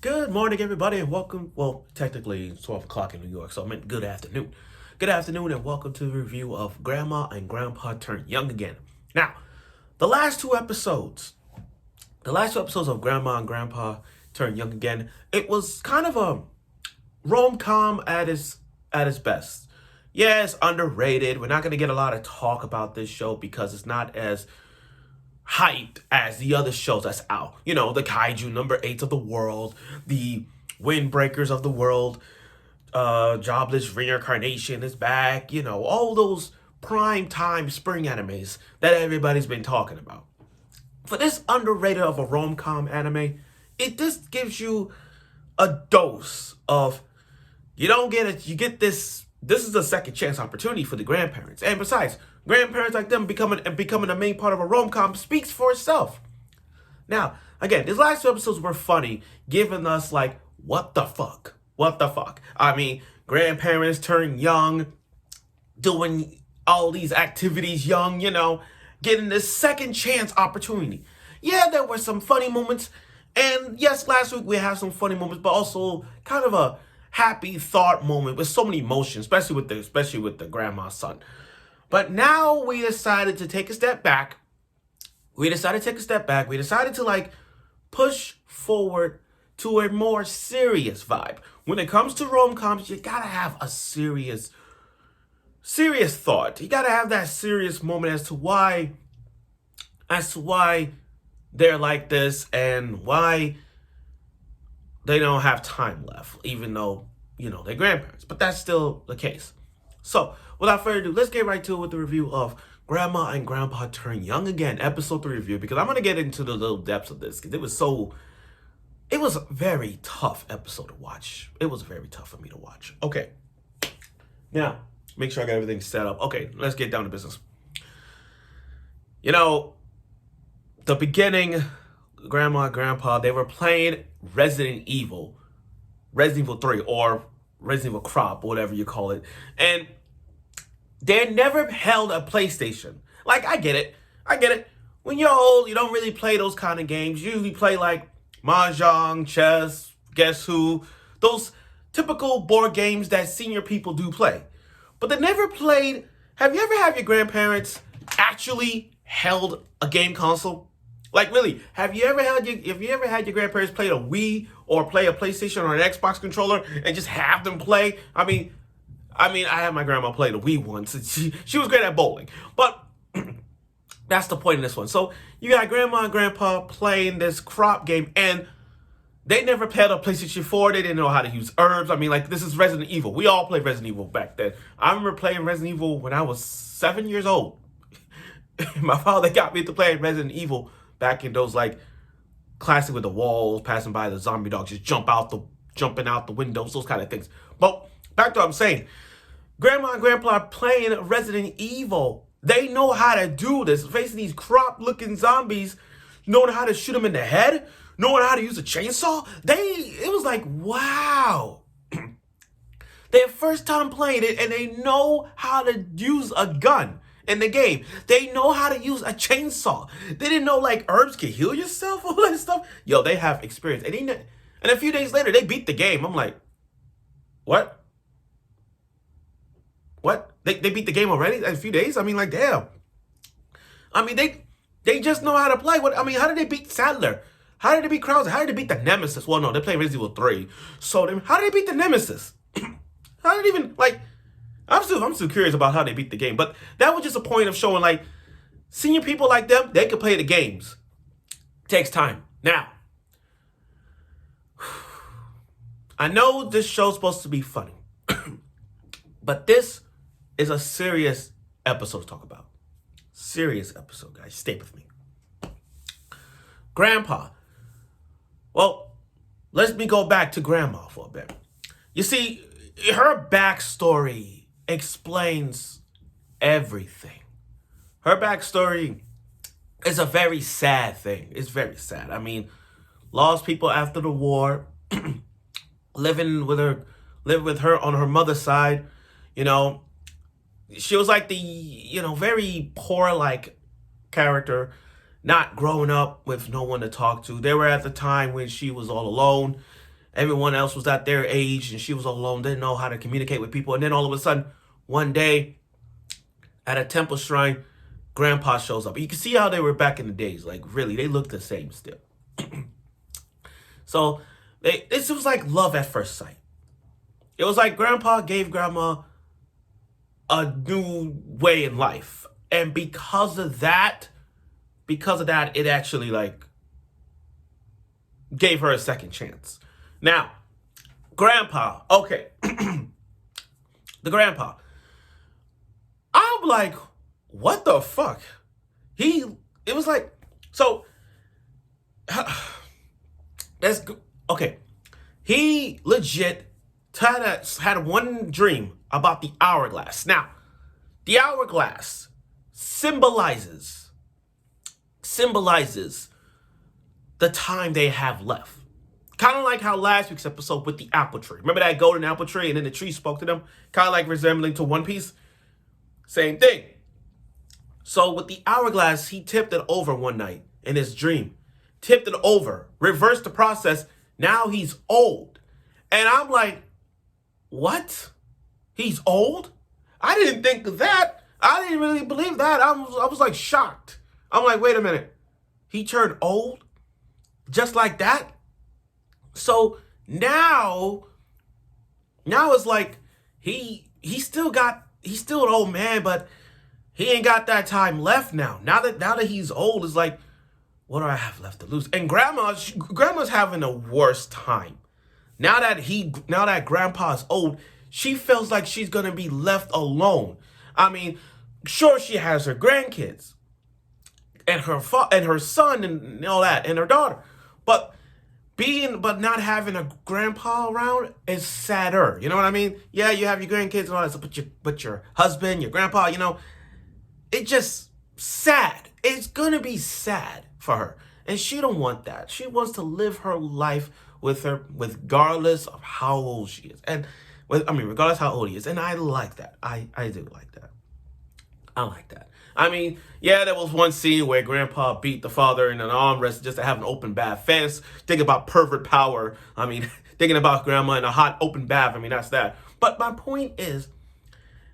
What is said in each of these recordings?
Good morning, everybody, and welcome. Well, technically, it's 12 o'clock in New York, so I meant good afternoon. Good afternoon, and welcome to the review of Grandma and Grandpa Turn Young Again. Now, the last two episodes, of Grandma and Grandpa Turn Young Again, it was kind of a rom-com at its best. Yeah, it's underrated. We're not going to get a lot of talk about this show because it's not as hyped as the other shows that's out. You know, the Kaiju number 8 of the world, the Windbreakers of the world, Jobless Reincarnation is back, you know, all those prime time spring animes that everybody's been talking about. For this underrated of a rom-com anime, it just gives you a dose of you don't get it. You get this. This is a second chance opportunity for the grandparents, and besides, grandparents like them becoming a main part of a rom com speaks for itself. Now, again, these last two episodes were funny, giving us like what the fuck. I mean, grandparents turning young, doing all these activities young, you know, getting this second chance opportunity. Yeah, there were some funny moments, and yes, last week we had some funny moments, but also kind of a happy thought moment with so many emotions, especially with the grandma's son. But now we decided to take a step back. We decided to take a step back. We decided to like push forward to a more serious vibe. When it comes to rom-coms, you gotta have a serious thought. You gotta have that serious moment as to why they're like this and why they don't have time left, even though, you know, they're grandparents. But that's still the case. So, without further ado, let's get right to it with the review of Grandma and Grandpa Turn Young Again, episode 3 review, because I'm going to get into the little depths of this, because it was a very tough episode to watch. It was very tough for me to watch. Okay. Now, make sure I got everything set up. Okay, let's get down to business. You know, the beginning, Grandma and Grandpa, they were playing Resident Evil 3, or Resident Evil Crop, whatever you call it. And they never held a PlayStation. Like, I get it. When you're old, you don't really play those kind of games. You usually play like Mahjong, chess, Guess Who, those typical board games that senior people do play. But they never played. Have you ever had your grandparents actually held a game console? Like, really, have you ever had your grandparents play a Wii or play a PlayStation or an Xbox controller and just have them play? I mean, I had my grandma play the Wii once, and she was great at bowling. But that's the point of this one. So you got Grandma and Grandpa playing this crop game, and they never played a PlayStation 4. They didn't know how to use herbs. I mean, like, this is Resident Evil. We all played Resident Evil back then. I remember playing Resident Evil when I was 7 years old. My father got me to play Resident Evil back in those like classic with the walls passing by, the zombie dogs just jumping out the windows, those kind of things. But back to what I'm saying, Grandma and Grandpa are playing Resident Evil. They know how to do this, facing these crop-looking zombies, knowing how to shoot them in the head, knowing how to use a chainsaw. It was like, wow. Their first time playing it, and they know how to use a gun in the game. They know how to use a chainsaw. They didn't know like herbs can heal yourself, all that stuff. Yo, they have experience. And a few days later, they beat the game. I'm like, what? What? They beat the game already in a few days? I mean, like, damn. I mean, they just know how to play. How did they beat Sadler? How did they beat Krauser? How did they beat the Nemesis? Well, no, they played Resident Evil 3. So, how did they beat the Nemesis? How did they even, like, I'm still curious about how they beat the game. But that was just a point of showing, like, senior people like them, they could play the games. Takes time. Now, I know this show's supposed to be funny. But this is a serious episode to talk about. Serious episode, guys. Stay with me. Grandpa. Well, let me go back to Grandma for a bit. You see, her backstory explains everything. Her backstory is a very sad thing. It's very sad. I mean, lost people after the war, living with her on her mother's side. You know, she was like the, very poor like character, not growing up with no one to talk to. They were at the time when she was all alone. Everyone else was at their age, and she was alone, didn't know how to communicate with people. And then all of a sudden, one day, at a temple shrine, Grandpa shows up. You can see how they were back in the days. Like, really, they look the same still. So, this was like love at first sight. It was like Grandpa gave Grandma a new way in life. And because of that, it actually, like, gave her a second chance. Now, Grandpa, okay. The Grandpa. I'm like, what the fuck? It was like, so, that's, okay. He legit had one dream about the hourglass. Now, the hourglass symbolizes the time they have left. Kind of like how last week's episode with the apple tree. Remember that golden apple tree and then the tree spoke to them? Kind of like resembling to One Piece. Same thing. So with the hourglass, he tipped it over one night in his dream. Tipped it over. Reversed the process. Now he's old. And I'm like, what? He's old? I didn't think of that. I didn't really believe that. I was like shocked. I'm like, wait a minute. He turned old? Just like that? So now it's like he's still an old man, but he ain't got that time left now. Now that he's old, it's like, what do I have left to lose? And grandma's having a worse time. Now that grandpa's old, she feels like she's gonna be left alone. I mean, sure, she has her grandkids and her son and all that, and her daughter, but not having a grandpa around is sadder. You know what I mean? Yeah, you have your grandkids and all that stuff, but your husband, your grandpa, you know, it's just sad. It's gonna be sad for her, and she don't want that. She wants to live her life with regardless of how old she is, regardless how old he is. And I like that. I do like that. I like that. I mean, yeah, there was one scene where Grandpa beat the father in an arm wrestle just to have an open bath. Fans thinking about pervert power. I mean, thinking about Grandma in a hot open bath. I mean, that's that. But my point is,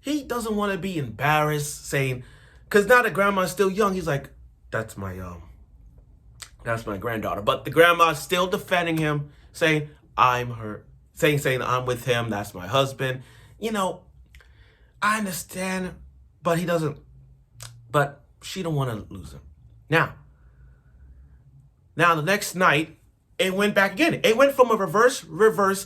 he doesn't want to be embarrassed saying, because now that Grandma's still young, he's like, that's my granddaughter. But the grandma's still defending him, saying, saying I'm with him, that's my husband. You know, I understand, but she don't want to lose him. Now the next night, it went back again. It went from a reverse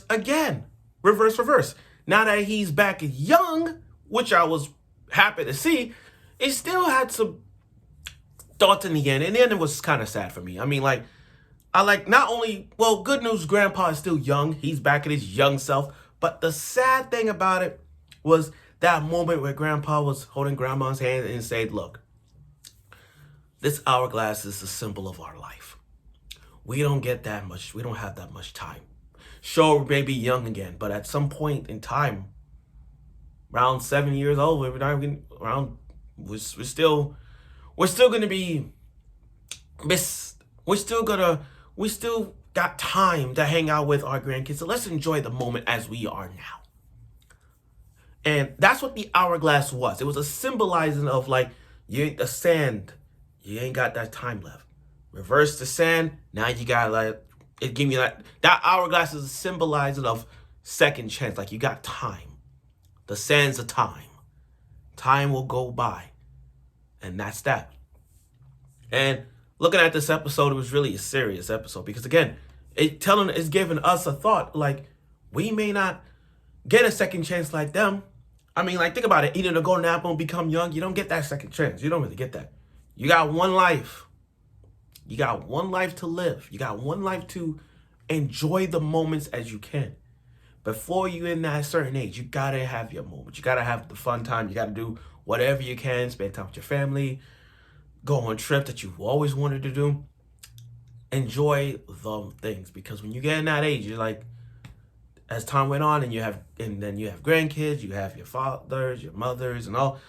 again. Reverse. Now that he's back young, which I was happy to see, it still had some thoughts in the end. And then it was kind of sad for me. I mean, like, good news, Grandpa is still young. He's back in his young self. But the sad thing about it was that moment where Grandpa was holding Grandma's hand and said, look, this hourglass is a symbol of our life. We don't have that much time. Sure, we may be young again, but at some point in time, around 7 years old, we're still gonna be we still got time to hang out with our grandkids. So let's enjoy the moment as we are now. And that's what the hourglass was. It was a symbolizing of, like, the sand, you ain't got that time left. Reverse the sand, now you got, like, it give me that hourglass is a symbolizing of second chance. Like, you got time. The sands of time. Time will go by. And that's that. And looking at this episode, it was really a serious episode because, again, it's giving us a thought, like, we may not get a second chance like them. I mean, like, think about it. Eating a golden apple and become young, you don't get that second chance. You don't really get that. You got one life. You got one life to live. You got one life to enjoy the moments as you can. Before you're in that certain age, you got to have your moments. You got to have the fun time. You got to do whatever you can. Spend time with your family. Go on trips that you've always wanted to do. Enjoy the things. Because when you get in that age, you're like, as time went on and then you have grandkids, you have your fathers, your mothers, and all.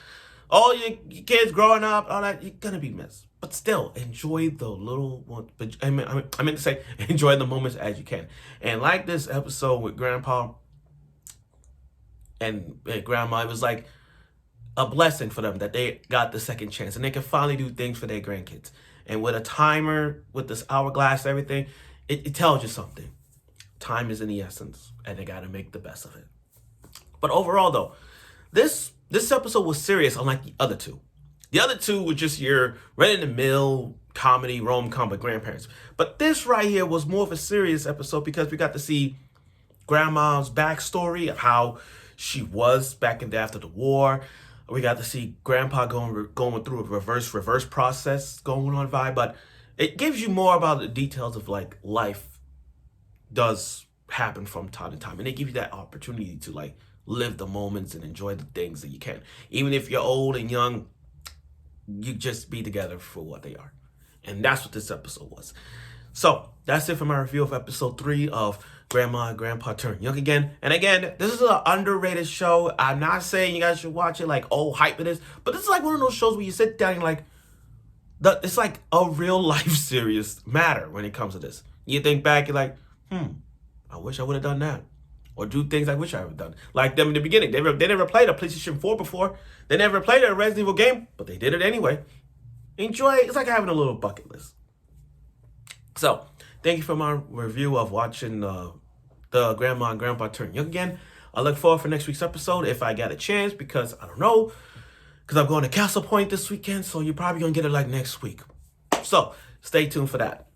all your kids growing up, all that, you're gonna be missed. But still, enjoy the little one. But I meant to say, enjoy the moments as you can. And like this episode with Grandpa and Grandma, it was like a blessing for them that they got the second chance and they can finally do things for their grandkids. And with a timer, with this hourglass, everything, it tells you something. Time is in the essence, and they got to make the best of it. But overall, though, this episode was serious, unlike the other two. The other two were just your run-in-the-mill comedy rom-com with grandparents. But this right here was more of a serious episode because we got to see Grandma's backstory of how she was back in the after the war. We got to see Grandpa going through a reverse process going on vibe, but it gives you more about the details of like life does happen from time to time, and they give you that opportunity to like live the moments and enjoy the things that you can. Even if you're old and young, you just be together for what they are. And that's what this episode was. So that's it for my review of episode 3 of Grandma and Grandpa Turn Young Again. And again, this is an underrated show. I'm not saying you guys should watch it like, oh, hype it is. But this is like one of those shows where you sit down and like, it's like a real life serious matter when it comes to this. You think back, you're like, I wish I would have done that. Or do things I wish I would have done. Like them in the beginning. They never played a PlayStation 4 before. They never played a Resident Evil game, but they did it anyway. Enjoy it. It's like having a little bucket list. So, thank you for my review of watching the Grandma and Grandpa Turn Young Again. I look forward for next week's episode if I get a chance, because I don't know. Because I'm going to Castle Point this weekend, so you're probably going to get it like next week. So, stay tuned for that.